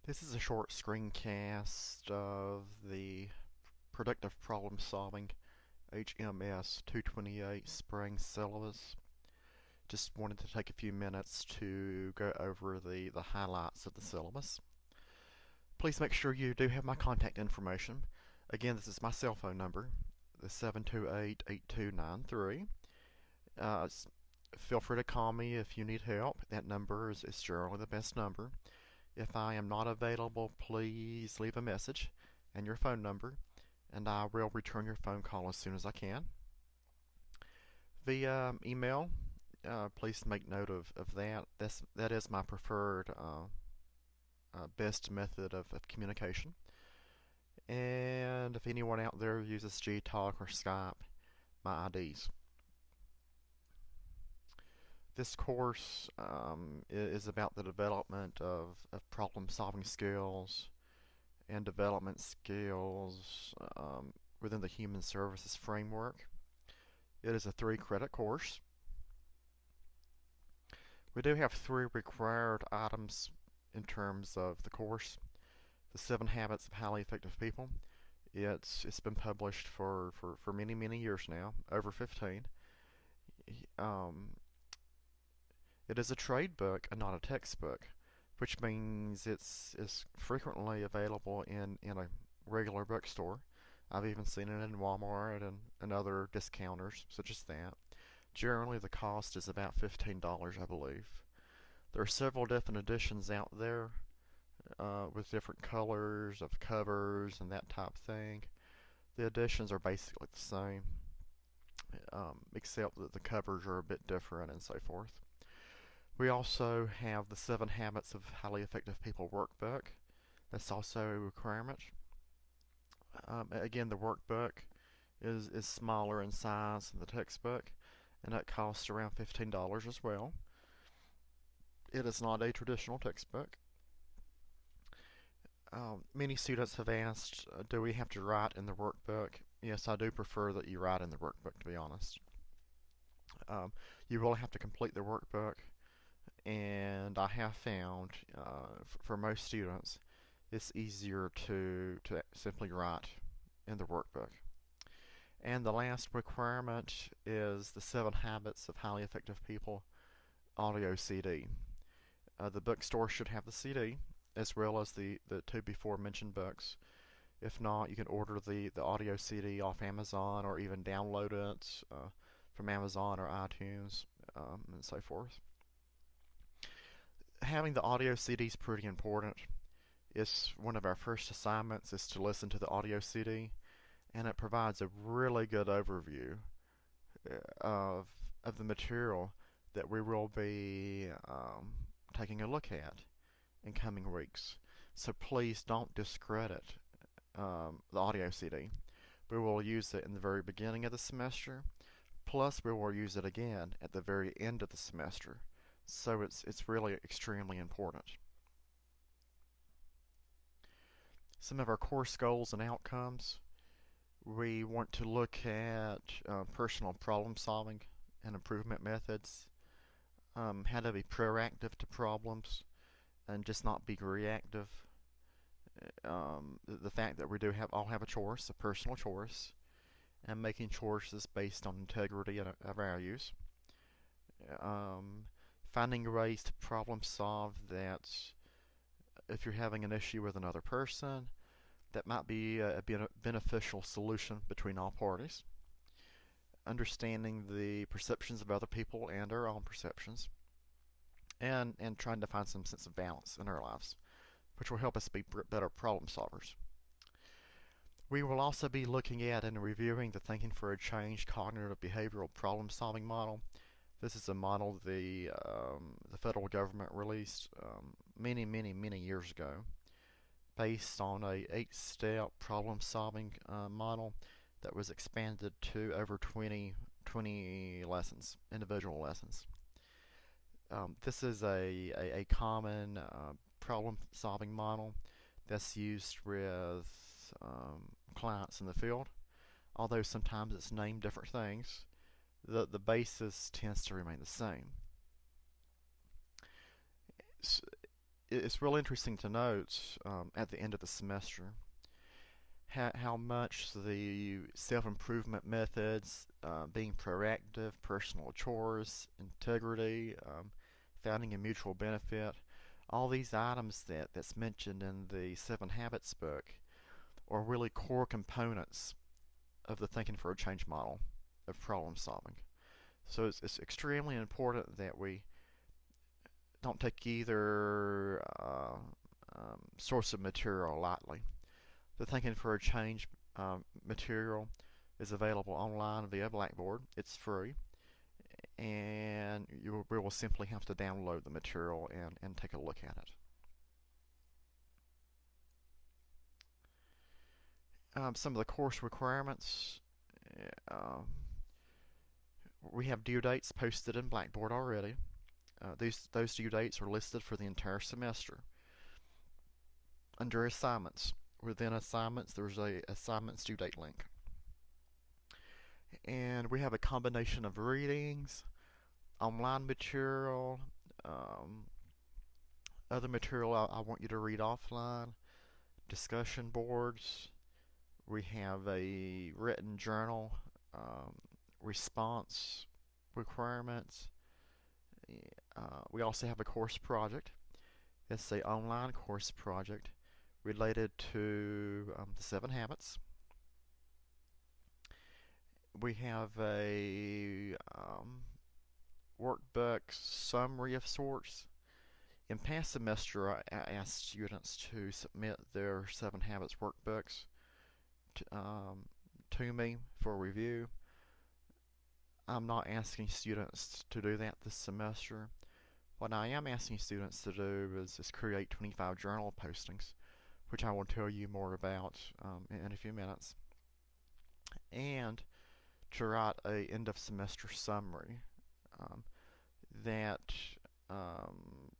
This is a short screencast of the Predictive Problem Solving HMS 228 Spring Syllabus. Just wanted to take a few minutes to go over the highlights of the syllabus. Please make sure you do have my contact information. Again, this is my cell phone number, the 728-8293. Feel free to call me if you need help. That number is generally the best number. If I am not available, please leave a message and your phone number, and I will return your phone call as soon as I can. Via email, please make note of that. That is my preferred best method of communication. And if anyone out there uses Gtalk or Skype, my IDs. This course is about the development of problem-solving skills and development skills within the Human Services Framework. It is a 3-credit course. We do have 3 required items in terms of the course. The 7 Habits of Highly Effective People. It's been published for many years now, over 15. It is a trade book and not a textbook, which means it's frequently available in a regular bookstore. I've even seen it in Walmart and other discounters such as that. Generally, the cost is about $15, I believe. There are several different editions out there with different colors of covers and that type of thing. The editions are basically the same, except that the covers are a bit different and so forth. We also have the 7 Habits of Highly Effective People workbook. That's also a requirement. Again, the workbook is smaller in size than the textbook, and that costs around $15 as well. It is not a traditional textbook. Many students have asked, do we have to write in the workbook? Yes, I do prefer that you write in the workbook, to be honest. You will have to complete the workbook, and I have found for most students it's easier to simply write in the workbook. And the last requirement is the 7 Habits of Highly Effective People audio CD. The bookstore should have the CD as well as the 2 before mentioned books. If not, you can order the audio CD off Amazon or even download it from Amazon or iTunes and so forth. Having the audio CD is pretty important. It's one of our first assignments is to listen to the audio CD, and it provides a really good overview of the material that we will be taking a look at in coming weeks. So please don't discredit the audio CD. We will use it in the very beginning of the semester, plus we will use it again at the very end of the semester. So it's really extremely important. Some of our course goals and outcomes. We want to look at personal problem solving and improvement methods, how to be proactive to problems and just not be reactive. The fact that we do all have a choice, a personal choice, and making choices based on integrity and values. Finding ways to problem solve that if you're having an issue with another person, that might be a beneficial solution between all parties. Understanding the perceptions of other people and our own perceptions. And trying to find some sense of balance in our lives, which will help us be better problem solvers. We will also be looking at and reviewing the Thinking for a Change cognitive behavioral problem solving model. This is a model the federal government released many years ago, based on a 8-step problem solving model that was expanded to over 20 lessons, individual lessons. This is a common problem solving model that's used with clients in the field. Although sometimes it's named different things, the basis tends to remain the same. it's really interesting to note at the end of the semester how much the self-improvement methods, being proactive, personal chores, integrity, finding a mutual benefit, all these items that's mentioned in the Seven Habits book are really core components of the Thinking for a Change model of problem solving. So it's extremely important that we don't take either source of material lightly. The Thinking for a Change material is available online via Blackboard. It's free, and we will simply have to download the material and take a look at it. Some of the course requirements. Uh, we have due dates posted in Blackboard already. Those due dates are listed for the entire semester. Under assignments, within assignments, there's a assignments due date link. And we have a combination of readings, online material, other material I want you to read offline, discussion boards. We have a written journal, response requirements. We also have a course project. It's an online course project related to the 7 habits. We have a workbook summary of sorts. In past semester, I asked students to submit their 7 habits workbooks to me for review. I'm not asking students to do that this semester. What I am asking students to do is create 25 journal postings, which I will tell you more about in a few minutes, and to write a end of semester summary that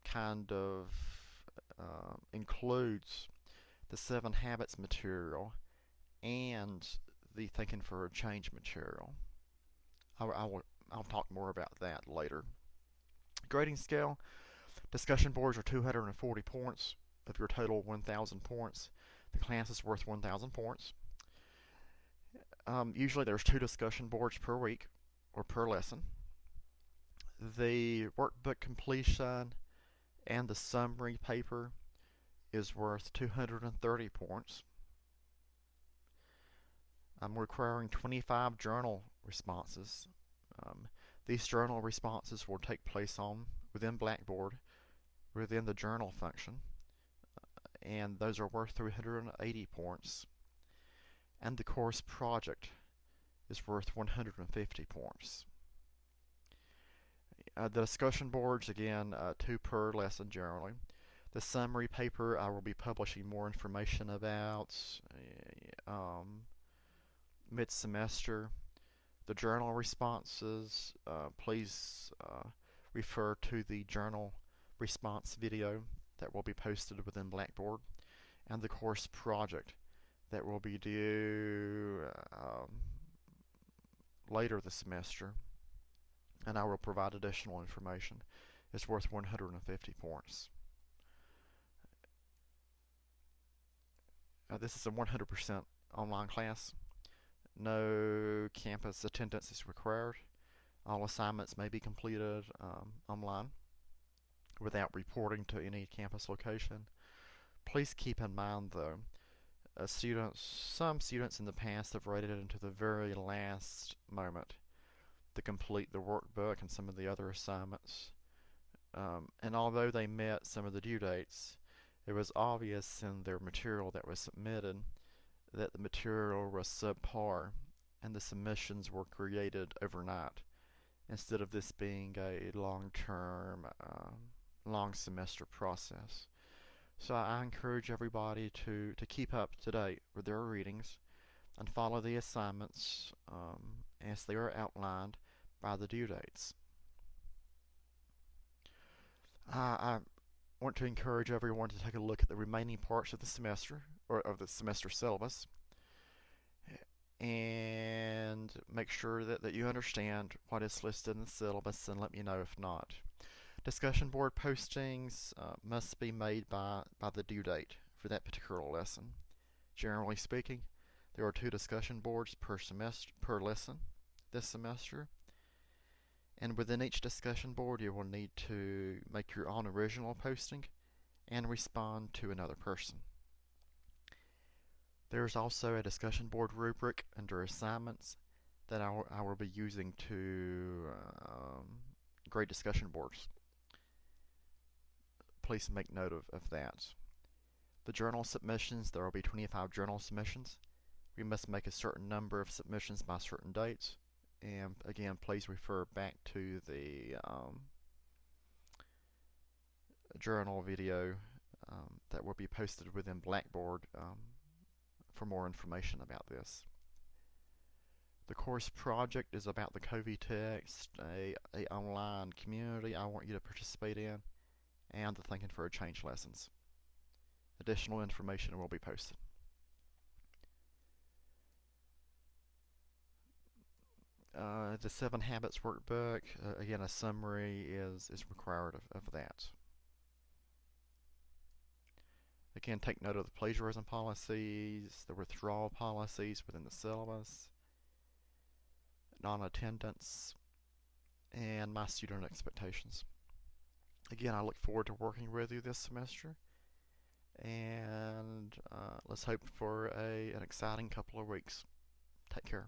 kind of includes the 7 habits material and the Thinking for a Change material. I'll talk more about that later. Grading scale. Discussion boards are 240 points of your total 1,000 points. The class is worth 1,000 points. Usually there's 2 discussion boards per week or per lesson. The workbook completion and the summary paper is worth 230 points. I'm requiring 25 journal responses. These journal responses will take place within Blackboard, within the journal function, and those are worth 380 points. And the course project is worth 150 points. The discussion boards, again, 2 per lesson generally. The summary paper I will be publishing more information about mid-semester. The journal responses, please refer to the journal response video that will be posted within Blackboard, and the course project that will be due later this semester, and I will provide additional information. It's worth 150 points. This is a 100% online class. No campus attendance is required. All assignments may be completed online without reporting to any campus location. Please keep in mind, though, some students in the past have waited into the very last moment to complete the workbook and some of the other assignments. And although they met some of the due dates, it was obvious in their material that was submitted that the material was subpar and the submissions were created overnight instead of this being a long-term, long semester process. So I encourage everybody to keep up to date with their readings and follow the assignments as they are outlined by the due dates. I want to encourage everyone to take a look at the remaining parts of the semester, or of the semester syllabus, and make sure that you understand what is listed in the syllabus, and let me know if not. Discussion board postings must be made by the due date for that particular lesson. Generally speaking, there are 2 discussion boards per lesson this semester, and within each discussion board you will need to make your own original posting and respond to another person. There is also a discussion board rubric under assignments that I will be using to grade discussion boards. Please make note of that. The journal submissions, there will be 25 journal submissions. We must make a certain number of submissions by certain dates. And again, please refer back to the journal video that will be posted within Blackboard for more information about this. The course project is about the Covitext, a online community I want you to participate in, and the Thinking for a Change lessons. Additional information will be posted. The 7 Habits workbook, again, a summary is required of that. Again, take note of the plagiarism policies, the withdrawal policies within the syllabus, non-attendance, and my student expectations. Again, I look forward to working with you this semester, and let's hope for an exciting couple of weeks. Take care.